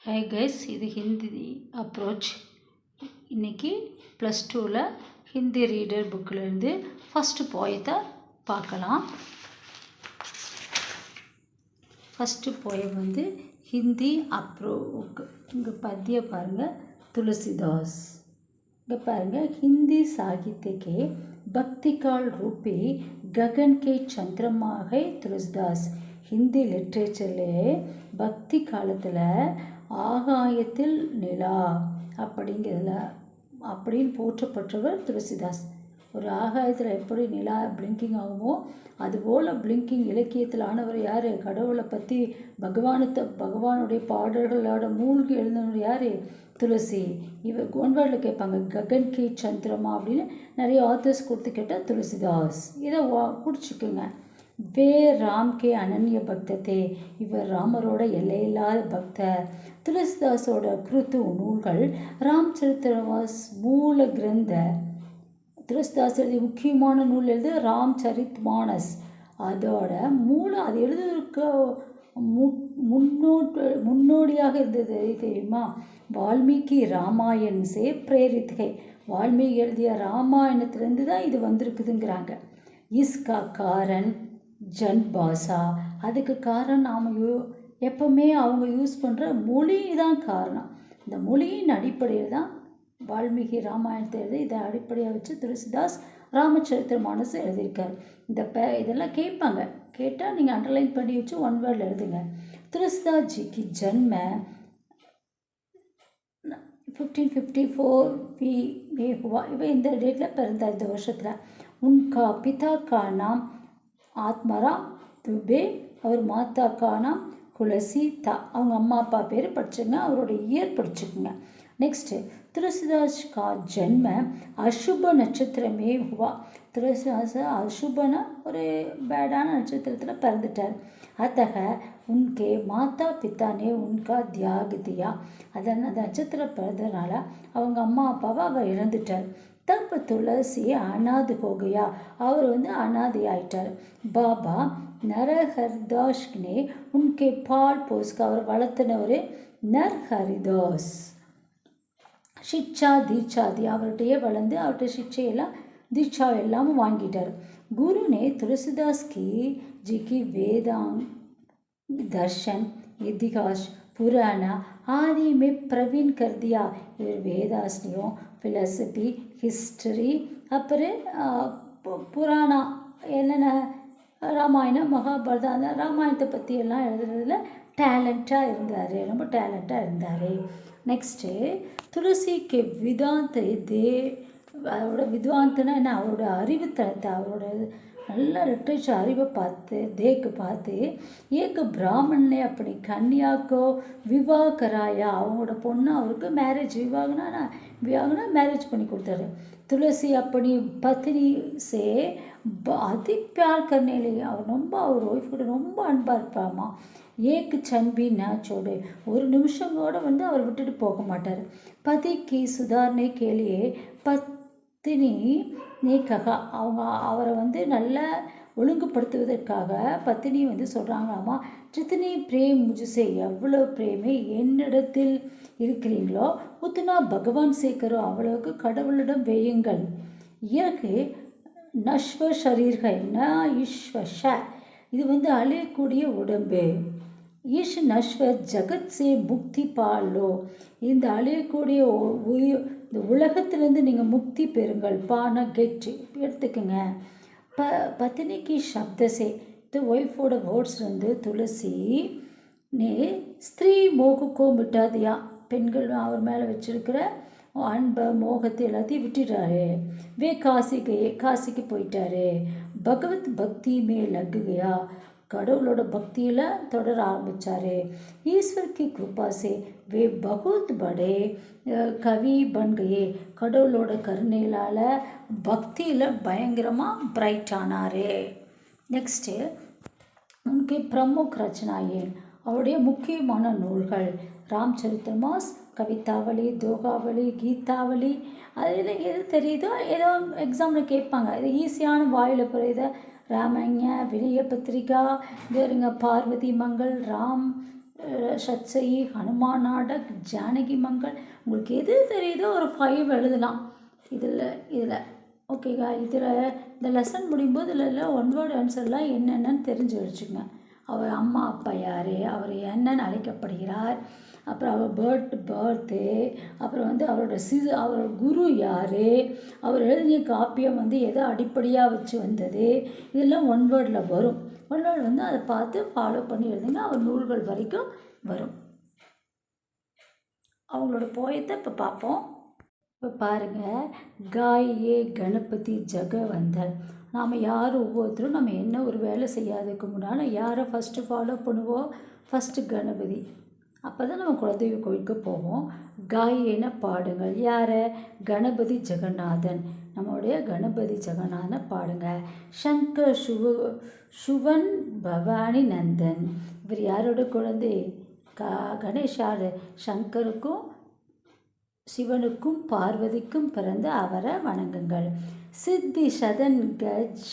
Hi guys, இது Hindi approach. இன்றைக்கி +2ல் ஹிந்தி ரீடர் புக்கிலேருந்து ஃபஸ்ட்டு போயத்தை பார்க்கலாம். ஃபஸ்ட்டு போயம் வந்து ஹிந்தி அப்ரோக். இங்கே பத்தியம் பாருங்கள், तुलसीदास. இங்கே பாருங்கள், हिंदी साहित्य के भक्ति काल रूपी गगन के चंद्रमा है तुलसीदास. ஹிந்தி லிட்ரேச்சர்லேயே பக்தி காலத்தில் ஆகாயத்தில் நிலா அப்படிங்கிறதுல அப்படின்னு போற்றப்பட்டவர் துளசிதாஸ். ஒரு ஆகாயத்தில் எப்படி நிலா பிளிங்கிங் ஆகுமோ அதுபோல் பிளிங்கிங் இலக்கியத்தில் ஆனவர் யார்? கடவுளை பற்றி பகவானுடைய பாடல்களோட மூழ்கி எழுந்தவர் யார்? துளசி. இவர் ஒன்வேர்டில் கேட்பாங்க, ககன் கே சந்திரமா அப்படின்னு நிறைய ஆத்தர்ஸ் கொடுத்து கேட்டால் துளசிதாஸ். இதை குடிச்சுக்குங்க. வே ராம் கே அனன்ய பக்தத்தே, இவர் ராமரோட எல்லையில்லாத பக்தர். துளசிதாஸோட கிருத்து நூல்கள் ராம் சரித்திரவாஸ் மூல கிரந்த. துளசிதாஸ் எழுதிய முக்கியமான நூல் எழுது ராம் சரித் மானஸ். அதோட மூலம் அது எழுதுவதற்கு முன்னோடியாக இருந்தது தெரியுமா? வால்மீகி ராமாயண் சே பிரேரித்கை. வால்மீகி எழுதிய ராமாயணத்துலேருந்து தான் இது வந்திருக்குதுங்கிறாங்க. இஸ்கா காரன் ஜன் பாஷா, அதுக்கு காரணம் நாம் எப்பவுமே அவங்க யூஸ் பண்ணுற மொழி தான் காரணம். இந்த மொழியின் அடிப்படையில் தான் வால்மீகி ராமாயணத்தை எழுதி இதை அடிப்படையாக வச்சு துளசிதாஸ் ராமச்சரித்திர மானஸ் எழுதியிருக்கார். இதெல்லாம் கேட்பாங்க, கேட்டால் நீங்கள் அண்டர்லைன் பண்ணி வச்சு ஒன் வேர்டில் எழுதுங்க. तुलसीदास जी की जन्म 1554 में हुआ. இவன் இந்த டேட்டில் பிறந்தார், இந்த வருஷத்தில். उनका पिता का नाम ஆத்மராம் துபே, அவர் மாதா கா நாம் துளசி தா. அவங்க அம்மா அப்பா பேர் படிச்சுங்க, அவரோட இயர் படிச்சுக்குங்க. நெக்ஸ்ட்டு, तुलसीदास का जन्म अशुभ नक्षत्र में हुआ. तुलसीदास अशुभன ஒரு பேடான நட்சத்திரத்தில் பிறந்துட்டார். அத்தக உன்கே மாதா பித்தா நே உன்கா தியாக தியா. அந்த நட்சத்திரம் பிறந்ததுனால அவங்க அம்மா அப்பாவை அவர் இழந்துட்டார். தப் துளசி அனாத் ஹோகையா, அவர் அனாதி ஆயிட்டார். பாபா நரஹரிதாஸ்னே உன்கே பால் போஸ்க, அவர் வளர்த்தினவர் நரஹரிதாஸ். சிக்ஷா தீட்சாதி, அவர்கிட்டயே வளர்ந்து அவர்கிட்ட சிக்ஷையெல்லாம் தீட்சா எல்லாமும் வாங்கிட்டார். குருனே துளசிதாஸ் ஜிக்கு வேதாங் தர்ஷன் இதிகாஸ் புராணா ஆதி மே பிரவீன் கர்தியா. இவர் வேதாஸ்லையும் ஃபிலாசபி ஹிஸ்டரி அப்புறம் புராணா என்னென்ன ராமாயணம் மகாபாரதம் அந்த ராமாயணத்தை பற்றி எல்லாம் எழுதுறதுல டேலண்ட்டாக இருந்தார், ரொம்ப டேலண்ட்டாக இருந்தார். நெக்ஸ்ட்டு, துளசிக்கு விதாந்த அவரோட வித்வாந்தனா என்ன, அவரோட அறிவுத்தனத்தை, அவரோட நல்ல லிட்ரேச்சர் அறிவை பார்த்து ஏக பிராமணனே அப்படி கன்யாக்கோ விவாக கராயா, அவங்களோட பொண்ணு அவருக்கு மேரேஜ் விவாகனா மேரேஜ் பண்ணி கொடுத்தாரு. துளசி அப்படி பத்னி சே அதி பியார் கர்னேலே, அவர் ஒய்ஃப்கிட்ட ரொம்ப அன்பாக இருப்பாமா. ஏக்கு சன்பி நாச்சோடு, ஒரு நிமிஷம் கூட அவர் விட்டுட்டு போக மாட்டார். பதிக்கு சுதாரணை கேலியே பத்தினி நீக்ககா, அவரை நல்லா ஒழுங்குபடுத்துவதற்காக பத்தினி சொல்கிறாங்களாமா, ஜித்தனி பிரேம் முஜுசே, எவ்வளோ பிரேமே என்னிடத்தில் இருக்கிறீங்களோ உத்துனா பகவான் சேக்கரோ, அவ்வளவுக்கு கடவுளிடம் வேயுங்கள். இயற்கு நஷ்வ ஷரீர்கள் ந ஈஸ்வஷ, இது அழியக்கூடிய உடம்பு. ஈஷ் நஷ்வ ஜகத் சே முக்தி பாலோ, இந்த அழியக்கூடிய இந்த உலகத்திலேருந்து நீங்கள் முக்தி பெறுங்கள். பான கெட் எடுத்துக்கோங்க. பத்தினிக்கு சப்தசே, இது ஒய்ஃபோட வேர்ட்ஸ் துளசி நே ஸ்திரீ மோகக்கோ மிட்டாதியா, பெண்கள் அவர் மேலே வச்சிருக்கிற அன்பை மோகத்தை எல்லாத்தையும் விட்டுட்டாரு. வே காசிக்கு போயிட்டாரு. பகவத் பக்தி மே லக்குகையா, கடவுளோட பக்தியில் தொடர ஆரம்பித்தார். ஈஸ்வர் கி கிருபாசே வே பகுத் படே கவி பன்கையே, கடவுளோட கருணையினால் பக்தியில் பயங்கரமாக பிரைட் ஆனார். நெக்ஸ்ட்டு, உனக்கு பிரமுக் ரச்சனாயேன், அவருடைய முக்கியமான நூல்கள் ராம்சரித்திரமாஸ், கவிதாவளி, தோகாவளி, கீதாவளி. அதில் எது தெரியுதோ ஏதோ எக்ஸாமில் கேட்பாங்க, இது ஈஸியான வாயில் புரியுத ராமாயண வினய பத்திரிகா, பார்வதி மங்கள், ராம் சத்சயி, ஹனுமான் நாடக், ஜானகி மங்கள், உங்களுக்கு எது தெரியுதோ ஒரு 5 எழுதலாம். இதில் ஓகேக்கா. இதில் இந்த லெசன் முடியும்போது இதில் ஒன் வேர்டு ஆன்சர்லாம் என்னென்னு தெரிஞ்சு வச்சுக்கோங்க. அவர் அம்மா அப்பா யார், அவர் என்னென்னு அழைக்கப்படுகிறார், அப்புறம் அவர் பர்த்டே, அப்புறம் வந்து அவரோட குரு யார், அவர் எழுதிய காப்பியம் வந்து எதை அடிப்படையாக வச்சு வந்தது, இதெல்லாம் ஒன் வேர்டில் வரும். ஒன் வேர்டு வந்து அதை பார்த்து ஃபாலோ பண்ணி எழுதுங்க. அவர் நூல்கள் வரைக்கும் வரும். அவங்களோட போயத்தை இப்போ பார்ப்போம். இப்போ பாருங்கள், காயே கணபதி ஜெகவந்தன். நாம் யார் ஒவ்வொருத்தரும் நம்ம என்ன ஒரு வேலை செய்யாததுக்கு முன்னால் யாரை ஃபஸ்ட்டு ஃபாலோ பண்ணுவோம்? ஃபஸ்ட்டு கணபதி. அப்போ தான் நம்ம குலதெய்வ கோயிலுக்கு போவோம். காயேன பாடுங்கள். யாரை? கணபதி ஜெகநாதன். நம்மளுடைய கணபதி ஜெகநாதனை பாடுங்க. சங்கர் சுவன் பவானி நந்தன். இவர் யாரோட குழந்தை? கணேஷார். சங்கருக்கும் சிவனுக்கும் பார்வதிக்கும் பிறந்த அவரை வணங்குங்கள். சித்தி சதன் கஜ்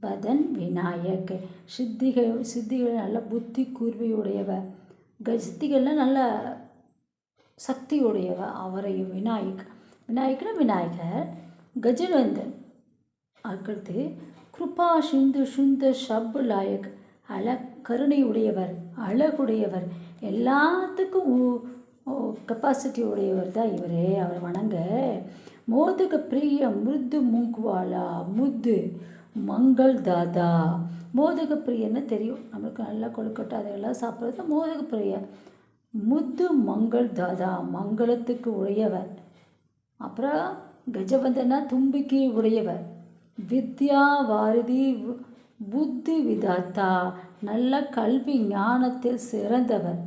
பதன் விநாயக். சித்திகள் நல்ல புத்தி கூர்மையுடையவர். சித்திகள்லாம் நல்ல சக்தியுடையவ. அவரையும் விநாயகர் கஜவந்தன். அடுத்து கிருபா சிந்து சுந்தர் ஷப் லாயக். கருணையுடையவர், அழகுடையவர், எல்லாத்துக்கும் கெப்பாசிட்டி உடையவர் தான் இவரே. அவர் வணங்க. மோதக பிரிய மிருது மூக்குவாலா முத்து மங்கள் தாதா. மோதக பிரியன்னு தெரியும் நம்மளுக்கு, நல்லா கொழுக்கட்டை அதெல்லாம் சாப்பிட்றது மோதக பிரிய. முத்து மங்கள் தாதா, மங்களத்துக்கு உடையவர். அப்புறம் கஜவந்தனா தும்பிக்கை உடையவர். வித்யா வாரதி புத்தி விதாத்தா, நல்ல கல்வி ஞானத்தில் சிறந்தவர்.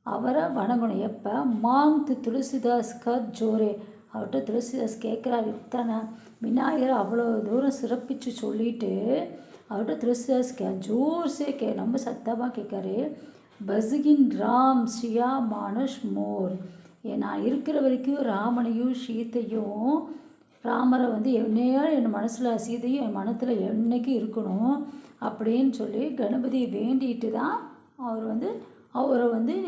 அவரை வணங்கணும். எப்போ? மாங்கு துளசிதாஸ் கர் ஜோரே. அவர்கிட்ட துளசிதாஸ் கேட்குறாரு. இத்தனை விநாயகர் அவ்வளோ தூரம் சிறப்பித்து சொல்லிட்டு அவர்கிட்ட துளசிதாஸ் ஜோர்ஸே ரொம்ப சத்தமாக கேட்காரு. பசுகின் ராம் ஸ்ரீயா மானுஷ் மோர். நான் இருக்கிற வரைக்கும் ராமனையும் சீத்தையும், ராமரை வந்து என்னையால் என் மனசில், சீதையும் என் மனத்தில் என்றைக்கும் இருக்கணும் அப்படின்னு சொல்லி கணபதியை வேண்டிட்டு தான் அவரை வந்து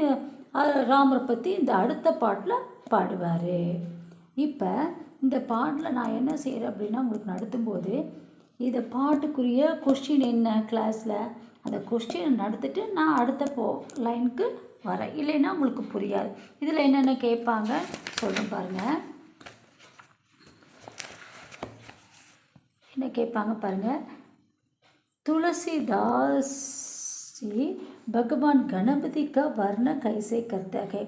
ராமரை பற்றி இந்த அடுத்த பாட்டில் பாடுவார். இப்போ இந்த பாட்டில் நான் என்ன செய்கிறேன் அப்படின்னா, உங்களுக்கு நடத்தும்போது இதை பாட்டுக்குரிய கொஸ்டின் என்ன கிளாஸில் அந்த கொஸ்டினை நடத்திட்டு நான் அடுத்த லைனுக்கு வரேன். இல்லைன்னா உங்களுக்கு புரியாது. இதில் என்னென்ன கேட்பாங்க சொல்கிறேன் பாருங்கள். என்ன கேட்பாங்க பாருங்கள். तुलसीदास जी भगवान गणपति का वर्ण कैसे करता है.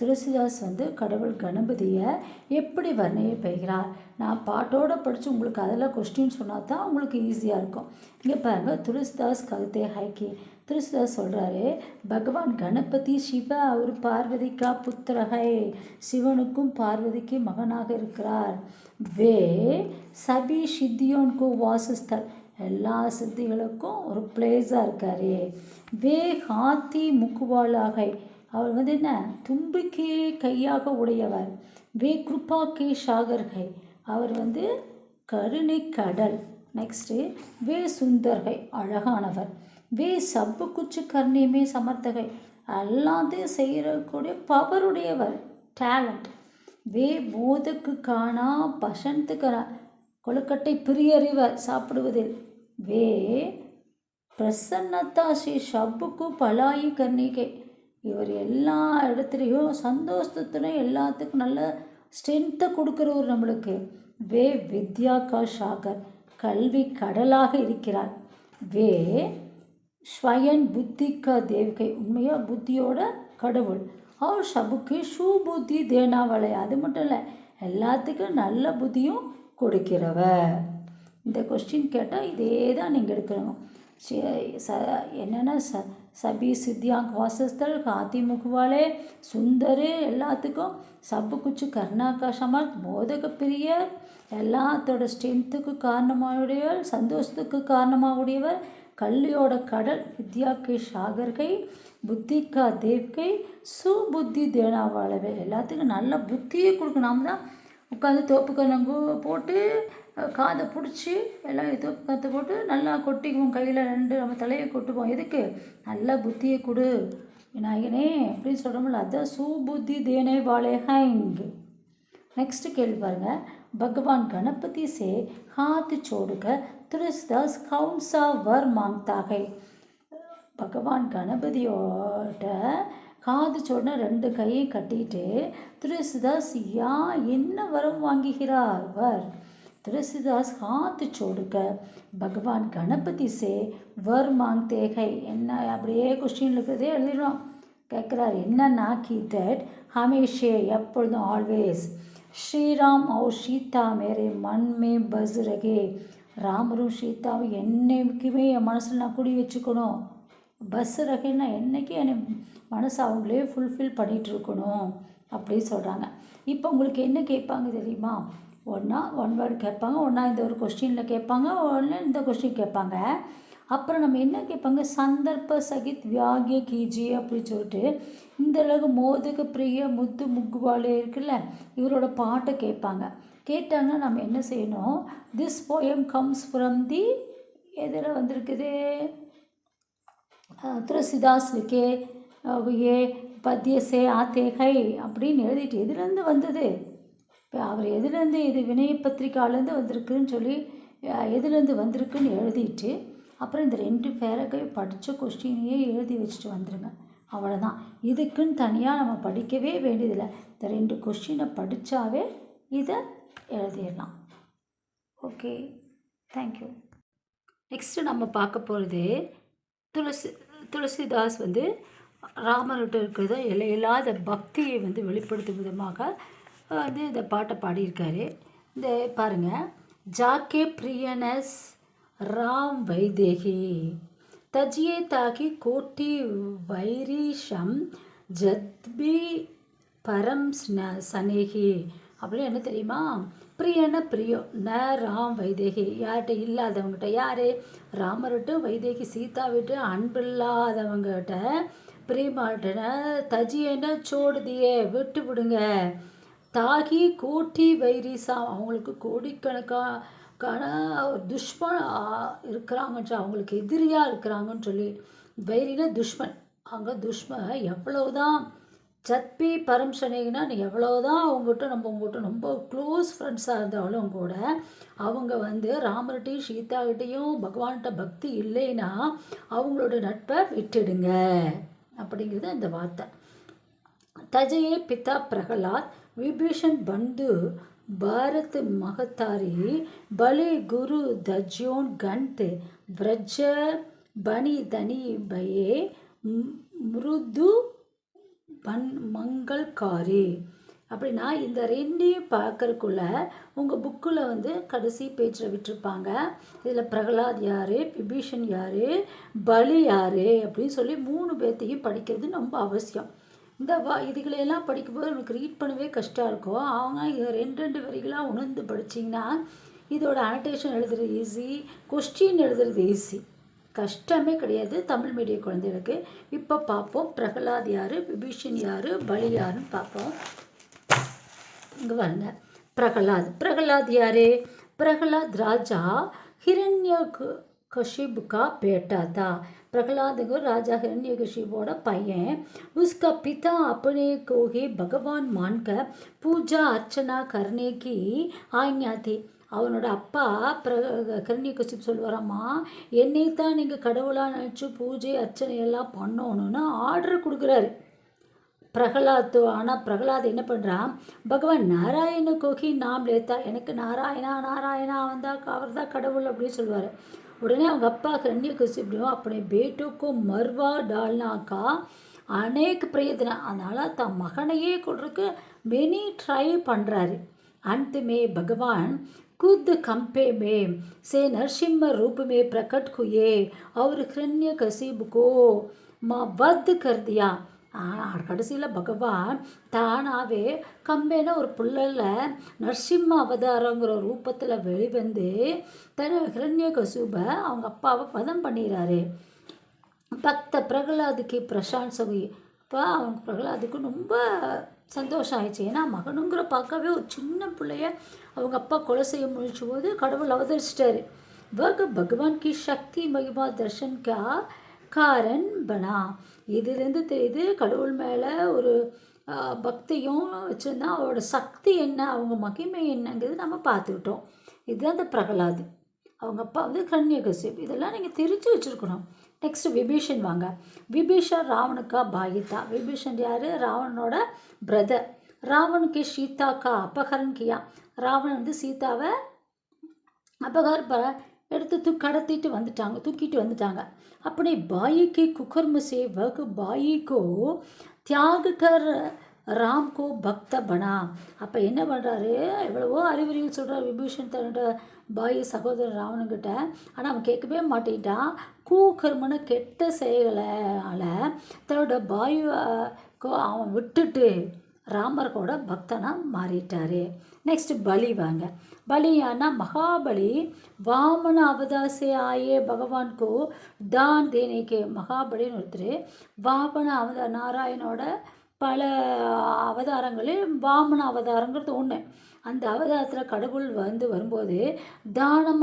துளசிதாஸ் வந்து கடவுள் கணபதியை எப்படி வர்ணையை பெய்கிறார். நான் பாட்டோடு படித்து உங்களுக்கு அதெல்லாம் கொஸ்டின் சொன்னால் தான் உங்களுக்கு ஈஸியாக இருக்கும். இங்கே பாருங்கள், துளசிதாஸ் கவிதை ஹைக்கி. துளசிதாஸ் சொல்கிறாரு, பகவான் கணபதி சிவ அவர் பார்வதிக்கா புத்திரகை, சிவனுக்கும் பார்வதிக்கு மகனாக இருக்கிறார். வே சபி சித்தியோன்கோ வாசஸ்தல், எல்லா சித்திகளுக்கும் ஒரு பிளேஸாக இருக்கார். வே ஹாத்தி முக்குவாலாகை, அவர் வந்து என்ன தும்பிக்கை கையாக உடையவர். வே கிருபா கே சாகர்கை, அவர் வந்து கருணை கடல். நெக்ஸ்ட்டு வே சுந்தர்கை, அழகானவர். வே சப்பு குச்சு கர்ணியமே சமர்த்தகை, எல்லாத்தையும் செய்யக்கூடிய பவருடையவர், டேலண்ட். வே மோதக்கு காணா பசந்துக்கரா, கொழுக்கட்டை பிரியறிவர் சாப்பிடுவதில். வே பிரசன்னத்தா ஸ்ரீ சப்புக்கு பலாயி கர்ணிகை, இவர் எல்லா இடத்துலையும் சந்தோஷத்துடன் எல்லாத்துக்கும் நல்ல ஸ்ட்ரென்த்தை கொடுக்குறவர் நம்மளுக்கு. வே வித்யா கா சாகர், கல்வி கடலாக இருக்கிறார். வே ஸ்வயன் புத்தி கா தேவகை, உண்மையாக புத்தியோட கடவுள். அவர் சபுக்கு சுபுத்தி தேனாவளை, அது மட்டும் இல்லை எல்லாத்துக்கும் நல்ல புத்தியும் கொடுக்கிறவர். இந்த கொஸ்டின் கேட்டால் இதே தான் நீங்கள் எடுக்கணும். என்னென்னா சபி சித்தியாங்க் வாசஸ்தல் காத்தி முகுவாலே சுந்தரு, எல்லாத்துக்கும் சப்பு குச்சு கர்ணாக்கா சமர்த் மோதக பிரியர், எல்லாத்தோட ஸ்ட்ரென்த்துக்கு காரணமாகக்கூடியவர், சந்தோஷத்துக்கு காரணமாகக்கூடியவர், கல்வியோட கடல். வித்யாக்கே சாகர்கை, புத்திக்கா தேவ்கை, சுபுத்தி தேனாவாளவே, எல்லாத்துக்கும் நல்ல புத்தியை கொடுக்கணும். நாம் தான் உட்காந்து தோப்பு கண்ணங்கு போட்டு காதை பிடிச்சி எல்லாம் தோப்பு காற்றை போட்டு நல்லா கொட்டிக்குவோம், கையில் 2 நம்ம தலையை கொட்டுவோம். எதுக்கு? நல்ல புத்தியை கொடு, விநாயகனே அப்படின்னு சொல்கிறோம்ல, அதான் சுபுத்தி தேனே வாலே ஹைங். नेक्स्ट केल्वी पाருங்க, भगवान गणपति से हाथ जोड़कर तुलसीदास कौन सा वर मांगता है. भगवान गणपतिயோட காது சோடன 2 கையை கட்டிட்டு तुलसीदास என்ன வரம் வாங்குகிறார். வர் तुलसीदास हाथ जोड़कर भगवान गणपति से वर मांगते हैं. என்ன அப்படியே கொஸ்டின் இருக்கிறதே எழுதிடுறோம். கேட்குறாரு என்னன்னா, கி தட் हमेशा எப்பொழுதும் ஆல்வேஸ் श्रीराम और सीता मेरे मन में बस रहे. ராமரும் சீதாவும் என்னைக்குமே என் மனசில் நான் குடி வச்சுக்கணும். பஸ் ரகேன்னா என்றைக்கு என்னை மனசு அவங்களே ஃபுல்ஃபில் பண்ணிகிட்டு இருக்கணும் அப்படின்னு சொல்கிறாங்க. இப்போ உங்களுக்கு என்ன கேட்பாங்க தெரியுமா? ஒன்றா 1 வேர்டு கேட்பாங்க, ஒன்றா இந்த ஒரு கொஸ்டினில் கேட்பாங்க, ஒன்று இந்த கொஸ்டின் கேட்பாங்க. அப்புறம் நம்ம என்ன கேட்பாங்க, சந்தர்ப்ப சகித் வியாகிய கீஜி அப்படின்னு சொல்லிட்டு இந்த அளவுக்கு மோதுக்கு பிரிய முத்து முக்குவாலே இருக்குல்ல, இவரோட பாட்டை கேட்பாங்க. கேட்டாங்கன்னா நம்ம என்ன செய்யணும், this poem comes from the எதில் வந்திருக்குது, துளசிதாஸ் லிக்கே ஏ பத்தியசே ஆத்தேகை அப்படின்னு எழுதிட்டு எதுலேருந்து வந்தது, இப்போ அவர் எதுலேருந்து இது வினய பத்திரிக்காலேருந்து வந்திருக்குன்னு சொல்லி எதுலேருந்து வந்திருக்குன்னு எழுதிட்டு அப்புறம் இந்த 2 பேரகை படித்த கொஸ்டினையே எழுதி வச்சுட்டு வந்துடுங்க. அவ்வளோதான். இதுக்குன்னு தனியாக நம்ம படிக்கவே வேண்டியதில்லை. இந்த 2 கொஸ்டினை படித்தாவே இதை எழுதிடலாம். Okay, thank you. நெக்ஸ்ட்டு நம்ம பார்க்க போகிறது துளசிதாஸ் ராமர்கிட்ட இருக்கிறத இல்லாத பக்தியை வெளிப்படுத்தும் விதமாக இந்த பாட்டை பாடியிருக்காரு. இந்த பாருங்கள், ஜாக்கே பிரியனஸ் राम वैदेही तजिए ताकि कोटि वैरीशम जत्बी परम सनेही. அப்படின்னு என்ன தெரியுமா, பிரியன பிரியம் ந ராம் வைதேகி, யார்கிட்ட இல்லாதவங்ககிட்ட, யார் ராமர்கிட்ட வைதேகி சீதாவிட்டு அன்பில்லாதவங்ககிட்ட பிரியமாட்டன, தஜியன சோடுதியே விட்டு விடுங்க, தாகி கோட்டி வைரீசா அவங்களுக்கு கோடிக்கணக்கான துஷ்மன் இருக்கிறாங்கன்ற, அவங்களுக்கு எதிரியாக இருக்கிறாங்கன்னு சொல்லி, வைரினா துஷ்மன், அங்கே துஷ்மன் எவ்வளோதான் சத்பி பரம்சனேகினா எவ்வளோதான் உங்கள்கிட்ட ரொம்ப க்ளோஸ் ஃப்ரெண்ட்ஸாக இருந்தாலும் கூட அவங்க ராமர்கிட்டையும் சீதாகிட்டையும் பகவான்கிட்ட பக்தி இல்லைன்னா அவங்களோட நட்பை விட்டுடுங்க அப்படிங்கிறது இந்த வார்த்தை. தஜயே பிதா பிரகலாத் விபீஷன் பந்து भारत महतारी बले गुरु दज्योन गंत व्रज बनी धनी भये மிருது மங்கள்காரி. அப்படின்னா இந்த 2ஐயும் பார்க்கறக்குள்ள உங்கள் புக்கில் கடைசி பேஜில் விட்டுருப்பாங்க. இதில் பிரகலாத் யார், விபீஷன் யார், பலி யார் அப்படின்னு சொல்லி 3 பேர்த்தையும் படிக்கிறது ரொம்ப அவசியம். இந்த இதுகளையெல்லாம் படிக்கும்போது உங்களுக்கு ரீட் பண்ணவே கஷ்டம் இருக்கும். அவங்க 2 வரிகளாக உணர்ந்து படிச்சிங்கன்னா இதோட அனோட்டேஷன் எழுதுறது ஈஸி, கொஸ்டின் எழுதுறது ஈஸி, கஷ்டமே கிடையாது தமிழ் மீடியம் குழந்தைகளுக்கு. இப்போ பார்ப்போம், பிரகலாத் யார், விபீஷன் யார், பலி யாருன்னு பார்ப்போம். இங்கே பாருங்க, பிரகலாத் யார், प्रहलाद राजा हिरण्यकशिप का बेटा था। प्रहलाद को राजा हिरण्यकशिपोட பையன்। उसका पिता अपने को ही भगवान मानकर पूजा अर्चना करने की आज्ञा थी। அவனோட அப்பா ஹிரண்யகசிப்பு சொல்லுவாராம்மா, என்னை தான் நீங்கள் கடவுளாக நினச்சி பூஜை அர்ச்சனை எல்லாம் பண்ணணும்னு ஆர்டர் கொடுக்குறாரு பிரகலாத். ஆனால் பிரகலாத் என்ன பண்ணுறான், பகவான் நாராயண கோகி நாம் லேத்தா, எனக்கு நாராயணா வந்தால் அவர் தான் கடவுள் அப்படின்னு சொல்லுவார். உடனே அவங்க அப்பா ஹிரண்யகசிப்பும் अपने बेटों को मरवा डालना का अनेक प्रयत्न, அதனால் தன் மகனையே கொள்றதுக்கு மெனி ட்ரை பண்ணுறாரு. अंत में भगवान खुद कंपे में से नरसिम्हा रूप में प्रकट हुए और हिरण्यकशिप को वध कर दिया। கடைசியில் பகவான் தானாகவே கம்பேன ஒரு புள்ளலில் நரசிம்ம அவதாரங்கிற ரூபத்தில் வெளிவந்து ஹிரண்யகசிபை அவங்க அப்பாவை வதம் பண்ணிடுறாரு. பக்த பிரகலாதுக்கு பிரசாந்தி, இப்போ அவங்க பிரகலாதுக்கு ரொம்ப சந்தோஷம் ஆயிடுச்சு. ஏன்னா மகனுங்கிற பார்க்கவே ஒரு சின்ன பிள்ளைய அவங்க அப்பா கொலை செய்ய முயற்சி போது கடவுள் அவதரிச்சிட்டாரு. வக பகவான் கி சக்தி மகிமா தர்ஷன் கா காரன் பனா, இதுலேருந்து தெரியுது கடவுள் மேலே ஒரு பக்தியும் வச்சுருந்தா அவரோட சக்தி என்ன, அவங்க மகிமை என்னங்கிறது நம்ம பார்த்துக்கிட்டோம். இதுதான் அந்த பிரகலாத். அவங்க அப்பா வந்து கன்யகசிப். இதெல்லாம் நீங்கள் தெரிஞ்சு வச்சுருக்கணும். நெக்ஸ்ட் விபீஷன் வாங்க. விபீஷன் ராவணுக்கா பாயிதா. விபீஷன் யார்? ராவணனோட பிரதர். ராவணுக்கு சீதா கா அபகரன் கியா. ராவணன் வந்து சீதாவை எடுத்து கடத்திட்டு வந்துட்டாங்க, தூக்கிட்டு வந்துட்டாங்க. अपने भाई के कुकर्म से वह भाई को त्याग कर ராம் கோ பக்த பனா. அப்போ என்ன பண்ணுறாரு, எவ்வளவோ அறிவுரைகள் சொல்கிறார் விபீஷன் தன்னோட பாய் சகோதரர் ராவணங்கிட்ட. ஆனால் அவன் கேட்கவே மாட்டேன்ட்டான். கூக்கர்மன கெட்ட செயலால் தன்னோட பாய்க்கோ அவன் விட்டுட்டு ராமரோட பக்தனாக மாறிட்டார். नेक्स्ट बलि वांग. बलि याना महाबली वामन अवतार से आए भगवान को दान देने के. महाबली वामन अवतार नारायणोட பல அவதாரங்களில் வாமன அவதாரங்கிறது ஒன்று. அந்த அவதாரத்தில் கடவுள் வரும்போது தானம்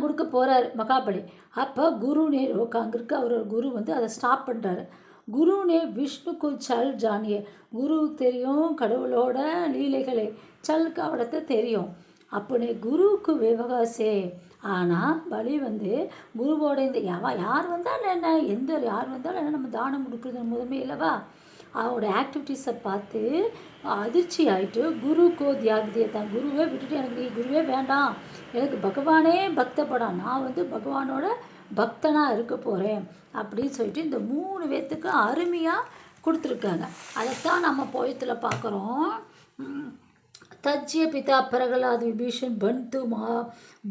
கொடுக்க போகிறார் மகாபலி. அப்போ குருனே அங்கே இருக்க அவர் குரு வந்து அதை ஸ்டாப் பண்ணுறாரு. குருனே விஷ்ணுக்கு சல் ஜானியே. குருவுக்கு தெரியும் கடவுளோட லீலைகளை, சல்க்கு அவடத்தை தெரியும். அப்படி குருவுக்கு விவகாசே. ஆனால் பலி வந்து குருவோட இந்த யார் வந்தாலும் என்ன, யார் வந்தாலும் என்ன, நம்ம தானம் கொடுக்குறது முதன்மை இல்லவா. அவரோட ஆக்டிவிட்டீஸை பார்த்து அதிர்ச்சி ஆகிட்டு குருக்கோ தியாகதியை தான் குருவே விட்டுட்டு எனக்கு நீ குருவே வேண்டாம், எனக்கு பகவானே பக்தப்படான், நான் வந்து பகவானோட பக்தனாக இருக்க போகிறேன் அப்படின்னு சொல்லிட்டு இந்த 3 பேர்த்துக்கு அருமையாக கொடுத்துருக்காங்க. அதைத்தான் நம்ம போயத்தில் பார்க்குறோம். தஜ்ய பிதா பிரகலாத் விபீஷன் பந்து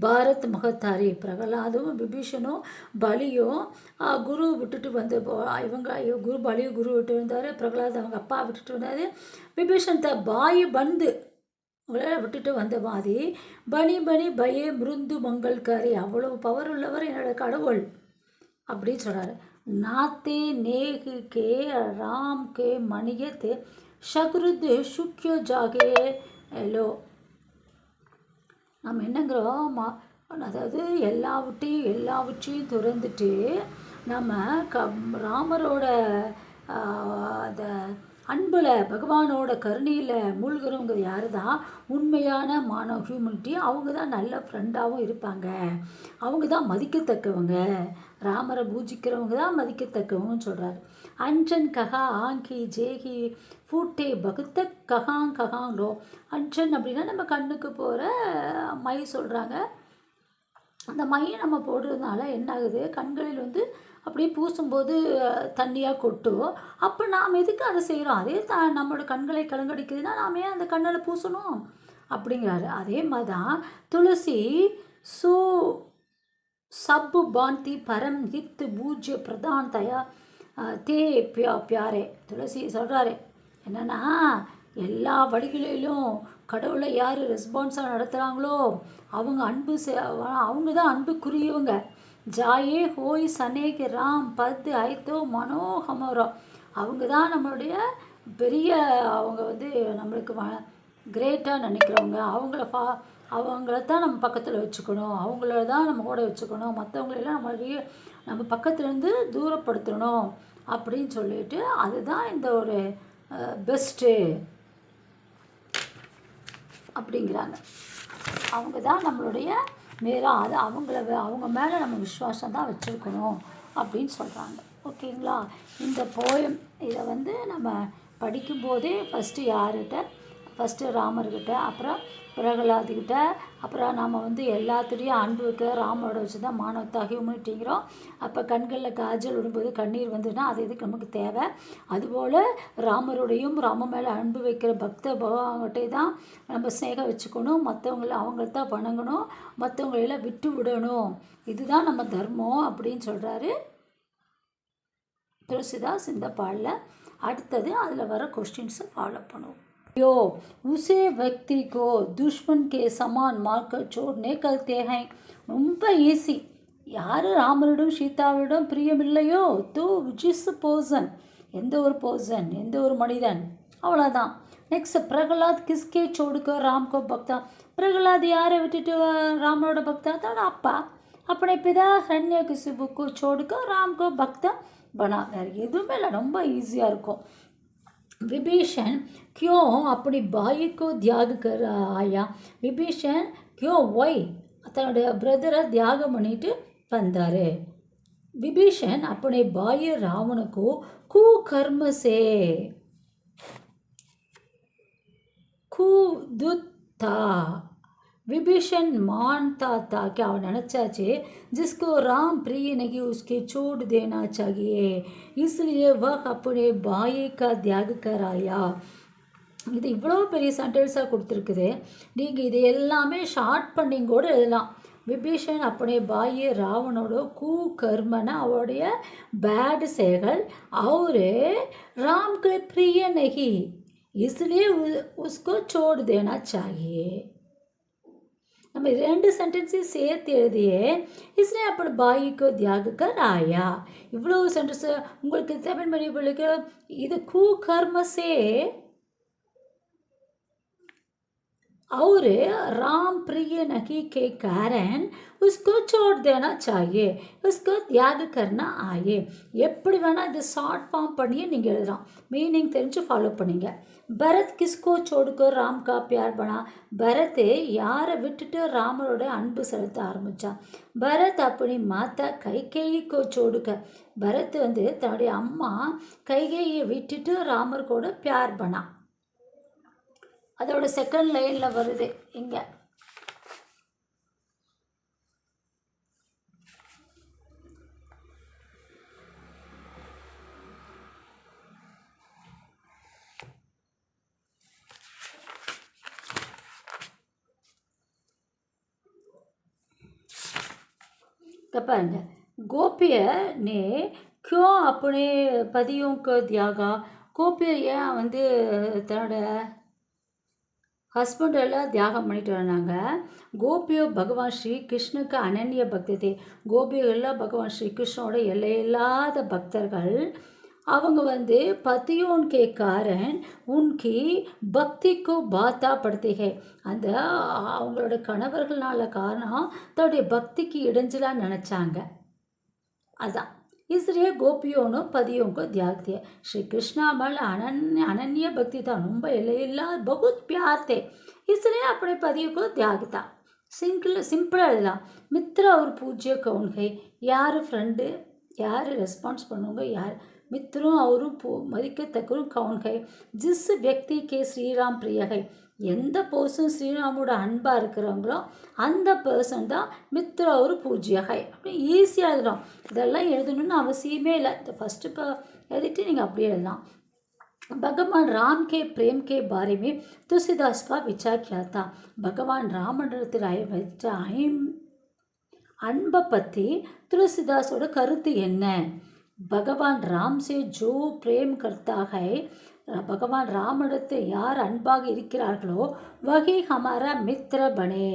பாரத் மகத்தாரி. பிரகலாதும் விபீஷனும் பலியும் குரு விட்டுட்டு வந்து குரு பலியும் குரு விட்டு வந்தார். பிரகலாத் அவங்க அப்பா விட்டுட்டு வந்தார். விபீஷன் பாய் பந்து விட்டுட்டு வந்த மாதிரி பனி பனி பயே மிருந்து மங்கள்காரி. அவ்வளோ பவர் உள்ளவர் என்னோட கடவுள் அப்படின்னு சொல்கிறார். நாத்தே நேகு கே ராம் கே மணியத் ஷக்ருத் சுக்யோ ஜாகே ஹலோ. நம்ம என்னங்கிறோம், அதாவது எல்லாவற்றையும் துறந்துட்டு நம்ம ராமரோட அந்த அன்பில் பகவானோட கருணையில் மூழ்கிறவங்க யார் தான் உண்மையான ஹியூமனிட்டி. அவங்க தான் நல்ல ஃப்ரெண்டாகவும் இருப்பாங்க, அவங்க தான் மதிக்கத்தக்கவங்க, ராமரை பூஜிக்கிறவங்க தான் மதிக்கத்தக்கவங்கன்னு சொல்கிறார். அஞ்சன் கஹா ஆங்கி ஜேகி ஃபூட்டே பகுத்த கஹாங் லோ. அஞ்சன் அப்படின்னா நம்ம கண்ணுக்கு போகிற மை சொல்கிறாங்க. அந்த மையை நம்ம போடுறதுனால என்ன ஆகுது, கண்களில் வந்து அப்படியே பூசும்போது தண்ணியாக கொட்டும். அப்போ நாம் எதுக்கு அதை செய்கிறோம், அதே நம்மளோட கண்களை கலங்கடிக்குதுன்னா நாம் ஏன் அந்த கண்ணில் பூசணும் அப்படிங்கிறாரு. அதே மாதிரி தான் துளசி சப்பு பாந்தி பரம் ஹித் பூஜ்ய பிரதான் தயா தே பியாரே. துளசி சொல்கிறாரு என்னென்னா, எல்லா வழிகளிலும் கடவுளை யார் ரெஸ்பான்ஸாக நடத்துகிறாங்களோ அவங்க தான் அன்புக்குரியவங்க. ஜாயே ஹோய் சனேகி ராம் பத் ஐத்தோ மனோஹமரோ. அவங்க தான் நம்மளுடைய பெரிய, அவங்க வந்து நம்மளுக்கு கிரேட்டாக நினைக்கிறவங்க. அவங்கள தான் நம்ம பக்கத்தில் வச்சுக்கணும், அவங்கள தான் நம்ம கூட வச்சுக்கணும், மற்றவங்களெல்லாம் நம்ம பக்கத்துலேருந்து தூரப்படுத்தணும் அப்படின்னு சொல்லிட்டு அதுதான் இந்த ஒரு பெஸ்ட்டு அப்படிங்கிறாங்க. அவங்க தான் நம்மளுடைய நேரம், அது அவங்க மேலே நம்ம விசுவாசம் தான் வச்சுருக்கணும் அப்படின்னு சொல்கிறாங்க. ஓகேங்களா. இந்த போயம் இதை வந்து நம்ம படிக்கும்போதே ஃபஸ்ட்டு ராமர்கிட்ட, அப்புறம் பிரகலாதுக்கிட்ட, அப்புறம் நம்ம வந்து எல்லாத்துலேயும் அன்பு வைக்க ராமரோட வச்சு தான் மானவத்தா ஹியூமனிட்டிங்கிறோம். அப்போ கண்களில் காஜல் விடும்போது கண்ணீர் வந்துன்னா அது எதுக்கு நமக்கு தேவை. அதுபோல் ராமரோடையும் ராம மேலே அன்பு வைக்கிற பக்த பகவான்கிட்டே தான் நம்ம ஸ்நேகம் வச்சுக்கணும், அவங்கள தான் வணங்கணும், மற்றவங்களெல்லாம் விட்டு விடணும். இதுதான் நம்ம தர்மம் அப்படின்னு சொல்கிறாரு துளசிதாஸ் இந்த பாடலில். அடுத்தது அதில் வர கொஸ்டின்ஸை ஃபாலோ பண்ணுவோம். यो उसे व्यक्ति को दुश्मन के समान मारकर छोड़ने कहते हैं. ரொம்ப ஈஸி. யார் ராமரிடம் சீதாவிடம் பிரியமில்லையோ தோ ஜிஸ் பர்சன், எந்த ஒரு மனிதன், அவ்வளோதான். நெக்ஸ்ட் பிரகலாத் கிஸ்கே சோடுக்க ராம்கோ பக்தா. பிரகலாத் யாரை விட்டுட்டு ராமனோட பக்தா? தன்னோட அப்பா. अपने पिता हिरण्यकशिपु को छोड़कर राम को भक्त பனா. வேறு எதுவுமே இல்லை, ரொம்ப ஈஸியாக இருக்கும். विभीषण क्यों अपनी भाई को त्याग कर आया? विभीषण क्यों ஒய் தன்னுடைய பிரதரை தியாகம் பண்ணிட்டு வந்தாரு. विभीषण अपने भाई रावण को कुकर्म से कुदुता. विभीषण मानता था कि அவன் நினச்சாச்சு जिसको राम प्रिय नहीं उसके छोड़ देना चाहिए, इसलिए वह अपने भाई का त्याग कर आया. இது இவ்வளோ பெரிய சென்டென்ஸாக கொடுத்துருக்குது. நீங்கள் இது எல்லாமே ஷார்ட் பண்ணிங்க கூட எழுதலாம். விபீஷன் अपने भाई ராவணோட கர்மனா அவருடைய பேட் செயல்கள் और राम के प्रिय नहीं इसलिए उसको छोड़ देना चाहिए. நம்ம 2 சென்டென்ஸையும் சேர்த்து எழுதியே इसलिए अपने भाई को त्याग कर आया. இவ்வளோ சென்டென்ஸ் உங்களுக்கு தமிழ் மீடியங்களுக்கு இது कर्म से और राम प्रिय नहीं के कारण उसको छोड़ देना चाहिए, उसको त्याग करना आए. எப்படி வேணால் இது ஷார்ட் ஃபார்ம் பண்ணியே நீங்கள் எழுதலாம். மீனிங் தெரிஞ்சு ஃபாலோ பண்ணிங்க. பரத் கிஸ்கோ छोड़कर राम का प्यार बना. பரத் யாரை விட்டுட்டு ராமரோட அன்பு செலுத்த ஆரம்பித்தான். பரத் அப்படி மாதா கைகேயிக்கோ छोड़कर. பரத் தன்னுடைய அம்மா கைகேயை விட்டுட்டு ராமர் கூட பியார் பண்ணா. அதோட செகண்ட் லைனில் வருது இங்கே. பாருங்க, गोपिया ने क्यों अपने पतियों को त्यागा. கோபியர் ஏன் தன்னோட हस्बैंड एல்லாம் தியாகம் பண்ணிட்டு வந்தாங்க. கோபியோ பகவான் ஸ்ரீ கிருஷ்ணுக்கு அனன்ய பக்தி தே. கோபியெல்லாம் பகவான் ஸ்ரீ கிருஷ்ணோட எல்லையில்லாத பக்தர்கள். அவங்க पतियों के कारण उनकी பக்தி को बाधा पड़ती है. அந்த அவங்களோட கணவர்களால காரணம் தன்னுடைய பக்திக்கு இடைஞ்சலாக நினச்சாங்க. அதான் इसलिए गोपियों ने पतियों को त्याग दिया. श्री कृष्णा मल अनन्य भक्ति था, ரொம்ப எல்லையில்லா बहुत प्यार थे, इसलिए अपने पतियों को त्याग था. சிம்பிளாக எழுதலாம். மித்ரா और पूज्य कौन है? யார் ஃப்ரெண்டு, யார் ரெஸ்பான்ஸ் பண்ணுவாங்க, யார் மித்ரும் அவரும் மதிக்கத்தக்கரும் கவுன் है. जिस व्यक्ति के श्री राम प्रिय है. எந்த பர்சன் ஸ்ரீராமோட அன்பாக இருக்கிறவங்களோ அந்த பர்சன் தான் மித்ர ஒரு பூஜ்யகை. அப்படி ஈஸியாக எழுதலாம். இதெல்லாம் எழுதணும்னு அவசியமே இல்லை. இந்த ஃபஸ்ட்டு இப்போ எழுதிட்டு நீங்கள் அப்படியே எழுதலாம். भगवान राम के प्रेम के बारे में तुलसीदास का विचार क्या था? भगवान ராமனிடத்தில் வச்ச அன்பை பற்றி तुलसीदासோட கருத்து என்ன? भगवान राम से जो प्रेम करता है, भगवान रामनिடத்தை யார் அன்பாக இருக்கிறார்களோ वही हमारा मित्र बने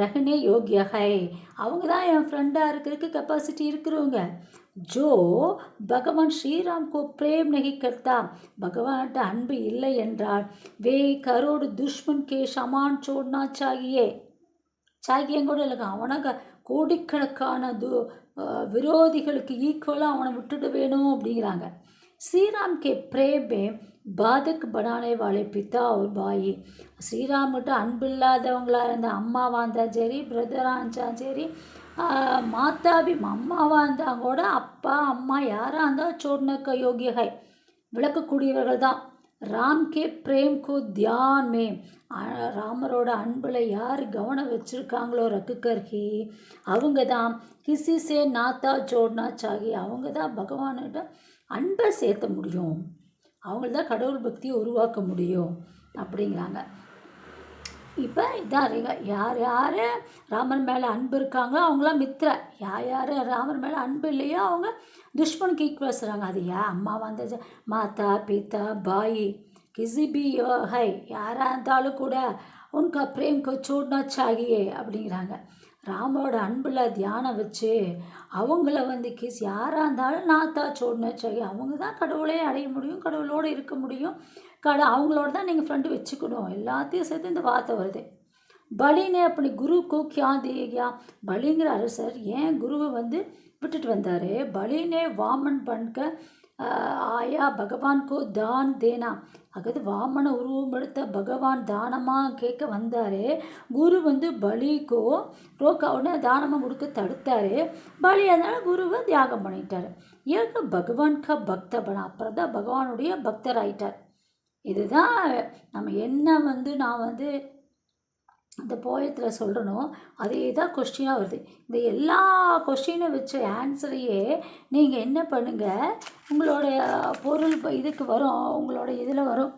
रहने योग्य है. அவங்க தான் என் ஃப்ரெண்டாக இருக்கிறதுக்கு கெப்பாசிட்டி இருக்கிறவங்க. जो भगवान श्री राम को प्रेम नहीं करता, भगवान அன்பு இல்லை என்றால் वे करोड़ दुश्मन के समान छोड़ना चाहिए. சாகியம் கூட இல்லைங்க, அவனை கோடிக்கணக்கான விரோதிகளுக்கு ஈக்குவலாக அவனை விட்டுட்டு வேணும் அப்படிங்கிறாங்க. ஸ்ரீராம் கே பிரேமே பாதக் பனானே வாலே பிதா ஒரு பாயி. ஸ்ரீராம்கிட்ட அன்பு இல்லாதவங்களாக இருந்த அம்மாவாக இருந்தால் சரி, பிரதராக இருந்தால் சரி, மாதாபி அம்மாவாக இருந்தால் கூட அப்பா அம்மா யாராக இருந்தால் சோர்னக்க யோகியகை விளக்கக்கூடியவர்கள் தான். ராம் கே பிரேம் கோ தியான் மே. ராமரோட அன்பில் யார் கவனம் வச்சுருக்காங்களோ ரக்குகர்ஹி, அவங்க தான் கிசி சே நாத்தா ஜோட்னா சாகி, அவங்க தான் பகவான்கிட்ட அன்பை சேர்த்த முடியும், அவங்கள தான் கடவுள் பக்தியை உருவாக்க முடியும் அப்படிங்கிறாங்க. இப்போ இதான் யார் யார் ராமர் மேலே அன்பு இருக்காங்களோ அவங்களாம் மித்ர, யார் யார் ராமர் மேலே அன்பு இல்லையோ அவங்க துஷ்மனுக்கு ஈக்குவல் சொல்கிறாங்க. அது அம்மா வந்த மாதா பிதா பாய் கிசி பி ஹை யாராக இருந்தாலும் கூட உன்கா பிரேம் கோ சோட்னா சாகியே அப்படிங்கிறாங்க. ராமோட அன்பில் தியானம் வச்சு அவங்கள கிஸ் யாராக இருந்தாலும் நாத்தா சோட்னா சாகி, அவங்க தான் கடவுளே அடைய முடியும், கடவுளோடு இருக்க முடியும், அவங்களோட தான் நீங்கள் ஃப்ரெண்டு வச்சுக்கணும். எல்லாத்தையும் சேர்த்து இந்த வார்த்தை வருது. பலி ने अपने गुरु को क्या दे गया பலிங்கிற அரசர் ஏன் குருவை வந்து விட்டுட்டு வந்தார் பலி ने वामन बनकर आया भगवान को दान देना அதாவது வாமன உருவம் எடுத்த பகவான் தானமாக கேட்க வந்தார் குரு வந்து பலிக்கோ ரோக்காவுடனே தானமாக கொடுக்க தடுத்தார் பலி அதனால் குருவை தியாகம் பண்ணிட்டார் ஏக பகவான் கா பக்த பனா அப்புறம் தான் பகவானுடைய பக்தர் ஆயிட்டார் இதுதான் நம்ம என்ன வந்து நான் வந்து இந்த போயத்தில் சொல்கிறனோ அதே தான் கொஸ்டினாக வருது இந்த எல்லா கொஸ்டினை வச்ச ஆன்சரையே நீங்கள் என்ன பண்ணுங்கள் உங்களுடைய பொருள் இதுக்கு வரும் உங்களோட இதில் வரும்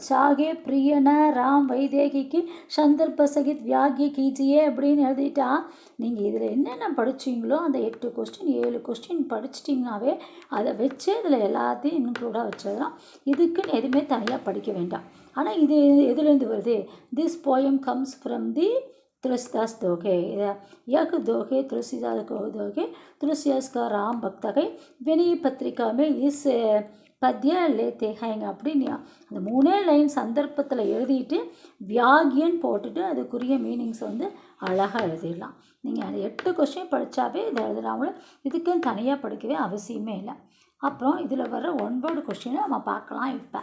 சாகே பிரியன ராம் வைதேகிக்கு சந்தர்ப்ப சகித் வியாகிய கீஜியே அப்படின்னு எழுதிட்டா நீங்கள் இதில் என்னென்ன படிச்சிங்களோ அந்த 8 கொஸ்டின் 7 கொஸ்டின் படிச்சிட்டிங்கனாவே அதை வச்சு இதில் எல்லாத்தையும் இன்க்ளூடாக வச்சிடலாம் இதுக்குன்னு எதுவுமே தனியாக படிக்க வேண்டாம் ஆனால் இது எதுலேருந்து வருது this poem comes from the Tulsidas दोहे यह दोहे तुलसीदास को दोहे तुलसीदास का राम भक्त है विनय पत्रिका में इस पद्य लेते हैं அப்படின்னு அந்த 3 லைன் சந்தர்ப்பத்தில் எழுதிட்டு வியாகியன் போட்டுட்டு அதுக்குரிய மீனிங்ஸ் வந்து அழகாக எழுதிடலாம் நீங்கள் அந்த 8 கொஸ்டின் படித்தாவே இதை எழுதலாம் இதுக்குன்னு தனியாக படிக்கவே அவசியமே இல்லை அப்புறம் இதில் வர 9 கொஸ்டினை நம்ம பார்க்கலாம் இப்போ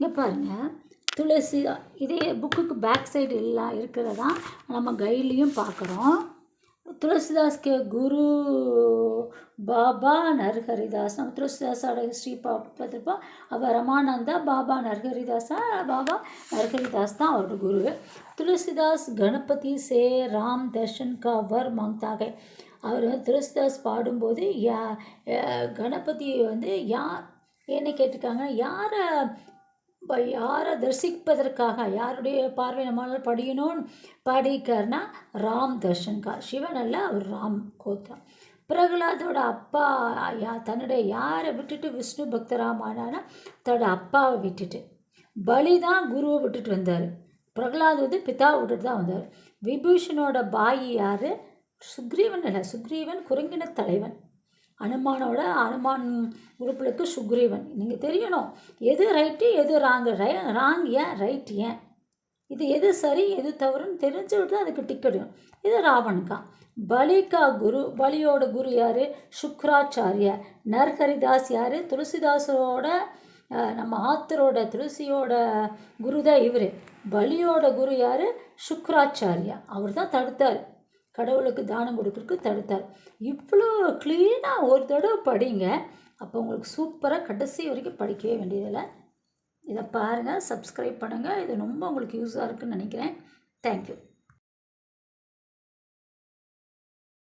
இங்கே பாருங்கள் துளசி இதே புக்குக்கு பேக் சைடு எல்லாம் இருக்கிறதா நம்ம கைட்லேயும் பார்க்குறோம் तुलसीदास के गुरु बाबा नरहरिदास நம்ம துளசிதாஸோட ஹிஸ்ட்ரி பார்த்துருப்போம் அவர் ரமானந்தா பாபா நரஹரிதாஸா பாபா நரஹரிதாஸ் தான் அவரோட குரு तुलसीदास गणपति से राम दर्शन का वर मांगता है அவர் तुलसीदास பாடும்போது கணபதியை வந்து என்ன கேட்டிருக்காங்க யாரை தரிசிப்பதற்காக யாருடைய பார்வை நம்மளால் படிக்கணும்னு பாடிக்கார்னா ராம் தர்ஷன்கா சிவன் அல்ல அவர் ராம் கோத்தா பிரகலாதோட அப்பா தன்னுடைய யாரை விட்டுட்டு விஷ்ணு பக்தராமானா தன்னோட அப்பாவை விட்டுட்டு பலி தான் குருவை விட்டுட்டு வந்தார் பிரகலாத் வந்து பிதாவை விட்டுட்டு தான் வந்தார் விபூஷனோட பாயி யார் சுக்ரீவன் இல்லை சுக்ரீவன் குரங்கின தலைவன் அனுமான் உறுப்புகளுக்கு சுக்ரீவன் நீங்கள் தெரியணும் எது ரைட்டு எது ராங்கு ராங் ஏன் ரைட் ஏன் இது எது சரி எது தவறுன்னு தெரிஞ்சு விட்டு அதுக்கு டிக்கெடும் இது ராவணுக்கா பலிகா குரு பலியோட குரு யார் சுக்ராச்சாரிய நரஹரிதாஸ் யார் துளசிதாஸோட நம்ம ஆத்தரோட துளசியோட குரு தான் இவர் பலியோட குரு யார் சுக்ராச்சாரியா அவர் தான் தடுத்தார் கடவுளுக்கு தானம் கொடுக்குறதுக்கு தடுத்தார் இவ்வளோ க்ளீனாக ஒரு தடவை படிங்க அப்போ உங்களுக்கு சூப்பராக கடைசி வரைக்கும் படிக்கவே வேண்டியதில்லை இதை பாருங்கள் சப்ஸ்கிரைப் பண்ணுங்கள் இது ரொம்ப உங்களுக்கு யூஸாக இருக்குதுன்னு நினைக்கிறேன் தேங்க்யூ